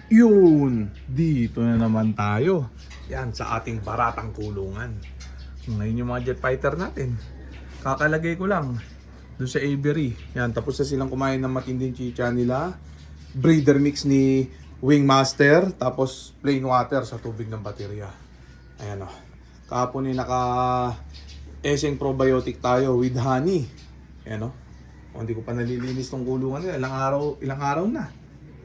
Yun, dito na naman tayo. Yan, sa ating baratang kulungan. Ngayon yung mga jet fighter natin. Kakalagay ko lang doon sa aviary. Yan, tapos na silang kumain ng matinding chicha nila. Breeder mix ni Wingmaster. Tapos plain water sa tubig ng baterya. Ayan o. Kahapon yung naka-esseng probiotic tayo with honey. Ayan o. Hindi ko pa nalilinis tong kulungan nila. Ilang araw na.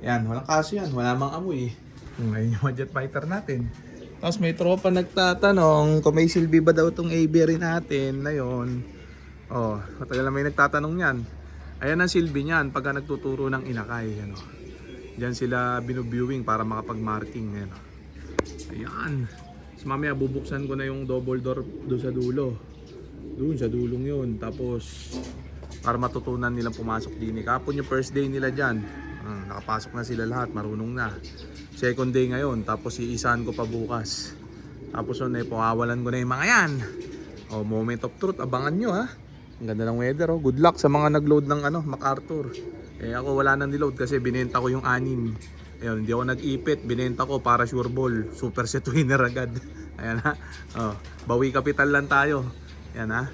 Yan, walang kaso yan. Wala mang amoy. Ngayon yung jet fighter natin. Tapos may tropa nagtatanong kung may silbi ba daw itong aviary natin na yun. Oh, matagal na may nagtatanong yan. Ayan ang silbi niyan pagka nagtuturo ng inakay. Ano. Diyan sila binuviewing para makapag-marking. Ano. Ayan. So mamaya bubuksan ko na yung double door doon sa dulo. Doon sa dulong yun. Tapos para matutunan nilang pumasok din. Kapon yung first day nila dyan. Nakapasok na sila lahat, marunong na. Second day ngayon, tapos iisahan ko pa bukas. Tapos yun, pawawalan ko na yung mga yan. Oh, moment of truth, abangan nyo ha. Ang ganda ng weather oh. Good luck sa mga nag-load ng MacArthur. Ako wala nang niload kasi binenta ko yung 6. Ayun, hindi ako nag-ipit, binenta ko para sure ball. Super set winner agad. Ayan ha. Oh, bawi kapital lang tayo. Ayan ha.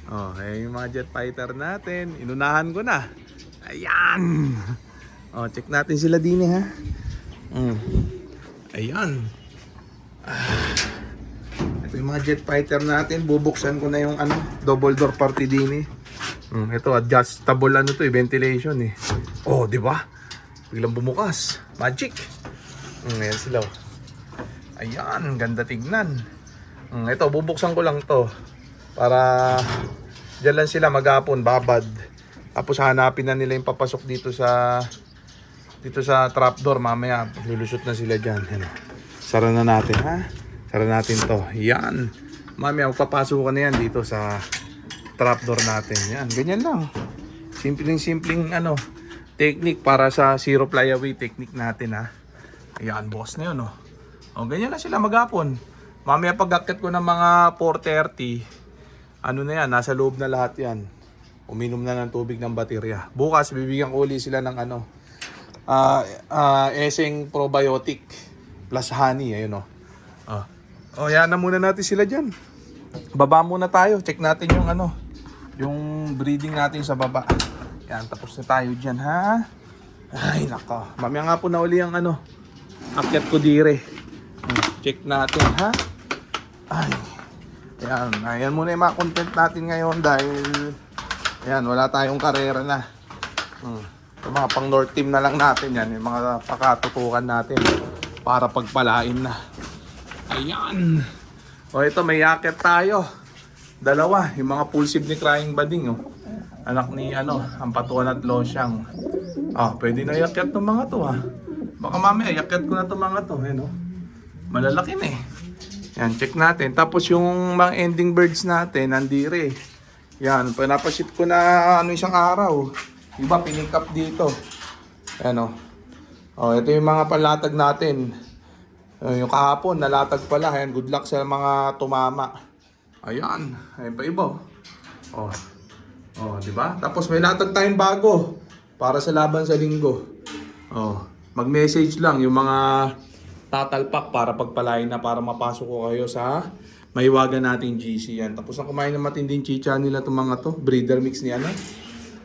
Oh, ayan yung mga jet fighter natin. Inunahan ko na. Ayan. Oh, check natin sila din ha. Ayan. Ito yung mga jet fighter natin. Bubuksan ko na yung double door party din ito adjustable ventilation Oh, di ba? Biglang bumukas. Magic. Ayan sila. Ayan, ganda tignan. Ito bubuksan ko lang to para diyan lang sila maghapon babad. Tapos hanapin na nila yung papasok dito sa trapdoor. Mamaya lulusot na sila dyan. Sara na natin ha. Sara natin to. Yan. Mamaya magpapasok ka na yan dito sa trapdoor natin. Yan. Ganyan lang. Simpleng technique para sa zero flyaway technique natin ha. Yan. Boss na yun oh. O ganyan lang sila maghapon. Mamaya pag-akit ko ng mga 4:30 na yan. Nasa loob na lahat yan. Uminom na ng tubig ng baterya. Bukas bibigyan ko ulit sila ng esseng probiotic plus honey. Ayun o. Yan na muna natin sila dyan. Baba muna tayo. Check natin yung yung breeding natin sa baba. Yan, tapos na tayo dyan ha. Ay nako. Mamaya nga po na uli ang akyat ko dire. Check natin ha. Ay. Ayan muna yung mga content natin ngayon dahil ayan, wala tayong karera na. Yung mga pang North Team na lang natin yan. Yung mga pakatutukan natin para pagpalain na. Ayan. O ito, may yakit tayo. Dalawa. Yung mga pulsive ni Crying Bading. Anak ni Ampatuan at Losyang. Pwede na yakit ng mga to ha. Baka mamaya yakit ko na itong mga to. Malalaki na Yan, check natin. Tapos yung mga ending birds natin, nandire. Yan, pinapaship ko na isang araw. Iba pinick up dito. Ayan ito yung mga palatag natin. Yung kahapon, nalatag pala. Ayan, good luck sa mga tumama. Ayan, ayun pa iba. Diba? Tapos may latag tayong bago para sa laban sa linggo. Mag-message lang yung mga tatalpak para pagpalain na para mapasok ko kayo sa maiwagan natin GC yan. Tapos na kumain ng matinding chicha nila itong mga to. Breeder mix ni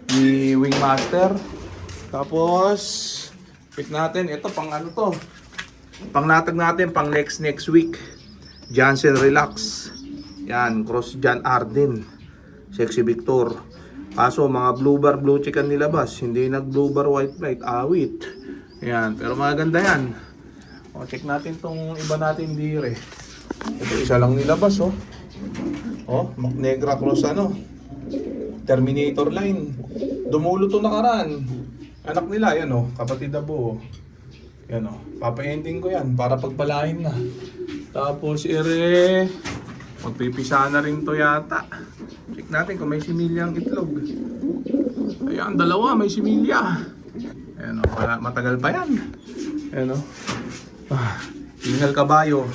ni Wingmaster. Tapos pick natin. Ito pang to. Pang latag natin. Pang next week. Jansen Relax. Yan. Cross Jan Arden. Sexy Victor. Kaso mga blue bar blue chicken nilabas. Hindi nag blue bar white flight. Awit. Yan. Pero maganda yan. Check natin tong iba natin dire. Ito isa lang nilabas Mac Negra Cross Terminator line. Dumulo to nakaraan. Anak nila yan kapatid Abo. Yan papa-ending ko yan para pagpalain na. Tapos magpipisa na rin to yata. Check natin kung may similyang itlog. Ayan, dalawa may similya. Ayan matagal pa yan. Ayan Tingal kabayo.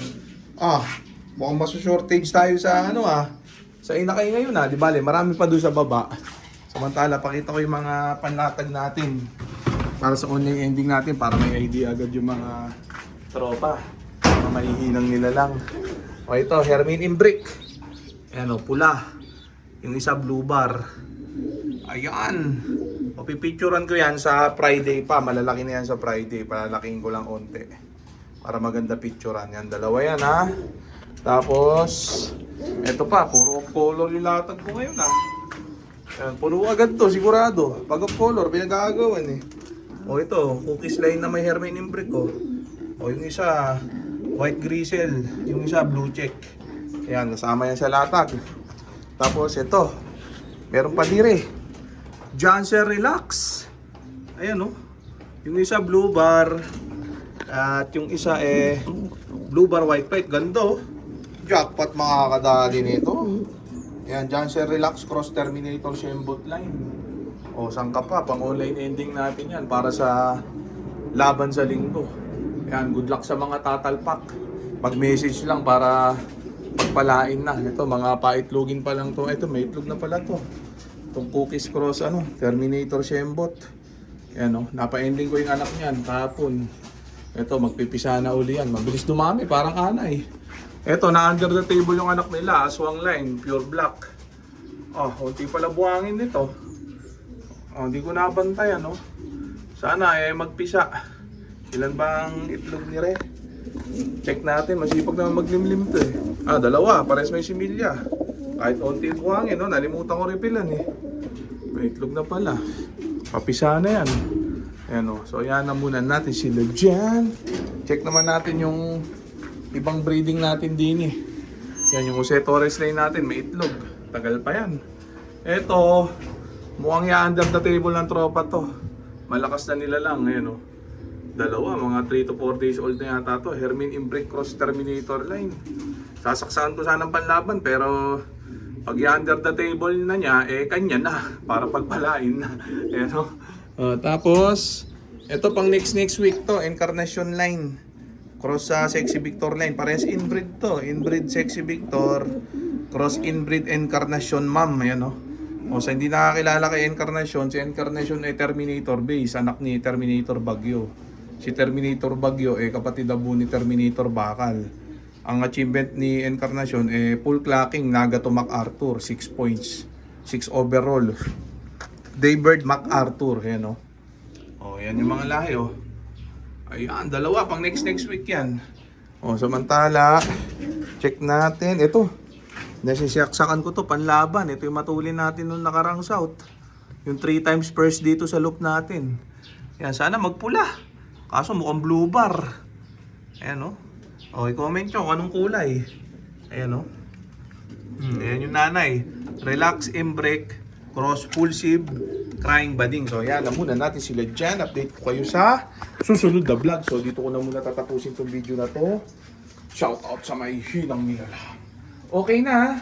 Mukhang masu-shortage tayo sa sa inakay ngayon Di bale, marami pa doon sa baba. Samantala, pakita ko yung mga panlatag natin. Para sa online ending natin, para may idea agad yung mga tropa. Mga mahihinang nila lang. O ito, Hermine Imbrick. Ayan o, pula. Yung isa blue bar. Ayan. O pipicturan ko yan sa Friday pa. Malalaki na yan sa Friday. Palalakihin ko lang onte. Para maganda picturean. Yan, dalawa yan ha. Tapos, eto pa, puro off color yung latag ko ngayon ha. Yan, puno agad to, sigurado. Pag off color, pinag-aagawan eh. O ito, cookies line na may Hermine Imbrick ko. O yung isa, white grisel. Yung isa, blue check. Ayan, nasama yan sa latag. Tapos ito, meron pa dire. Janssen Relax. Ayan o. Yung isa, blue bar. At yung isa blue bar white plate. Ganda oh. Jackpot makakadali nito. Ayan, Janssen Relax Cross Terminator Shembot line. O, saan ka pa? Pang online ending natin yan para sa laban sa linggo. Ayan, good luck sa mga tatalpak. Mag-message lang para pagpalain na. Ito, mga paitlogin pa lang to. Ito, may itlog na pala to. Itong cookies cross, Terminator Shembot. Ayan o, napa-ending ko yung anak niyan kahapon. Ito, magpipisa na uli yan. Mabilis dumami, parang anay. Ito, na under the table yung anak nila. Aswang line, pure black. Oh, unti pala buhangin nito. Oh, hindi ko nabantayan, no? Sana magpisa. Ilan bang itlog ni Re? Check natin, masipag naman maglimlim to eh. Ah, dalawa, pares may similya. Kahit unti buhangin, no? Nalimutan ko repilan eh. May itlog na pala. Papisa na yan. Ayan o. So yan na muna natin sila dyan. Check naman natin yung ibang breeding natin din eh. Yan yung Jose Torres line natin. May itlog. Tagal pa yan. Eto, mukhang ya-under the table ng tropa to. Malakas na nila lang. Ayan o. Dalawa, mga 3 to 4 days old na yata to. Hermine Imbrick Cross Terminator line. Sasaksakan ko sana ng panlaban pero pag ya-under the table na niya, kanya na. Para pagpalain na. Ayan o. Tapos, ito pang next week to, Encarnacion line. Cross sa Sexy Victor line. Parehas inbreed to. Inbreed Sexy Victor. Cross inbreed Encarnacion ma'am. Ayan o. O sa hindi nakakilala kay Encarnacion, si Encarnacion ay Terminator base. Anak ni Terminator Bagyo. Si Terminator Bagyo kapatid abo ni Terminator Bakal. Ang achievement ni Encarnacion full clacking Naga to MacArthur. 6 points. 6 overall. Daybird MacArthur, yan o. O, yan yung mga lahi o. Ayan, dalawa pang next week yan. O, samantala, check natin. Ito, nasisiyaksakan ko to, panlaban. Ito yung matulin natin nung nakarang south. Yung 3 times first dito sa loop natin. Yan, sana magpula. Kaso mukhang blue bar. Ayan o. O, i-comment nyo kung anong kulay. Ayan o. Ayan yung nanay. Relax Imbrick. Cross full sib, crying bading. So yan, muna natin sila dyan. Update ko kayo sa susunod na vlog. So dito ko na muna tatapusin itong video na to. Shout out sa may hinang nila. Okay na.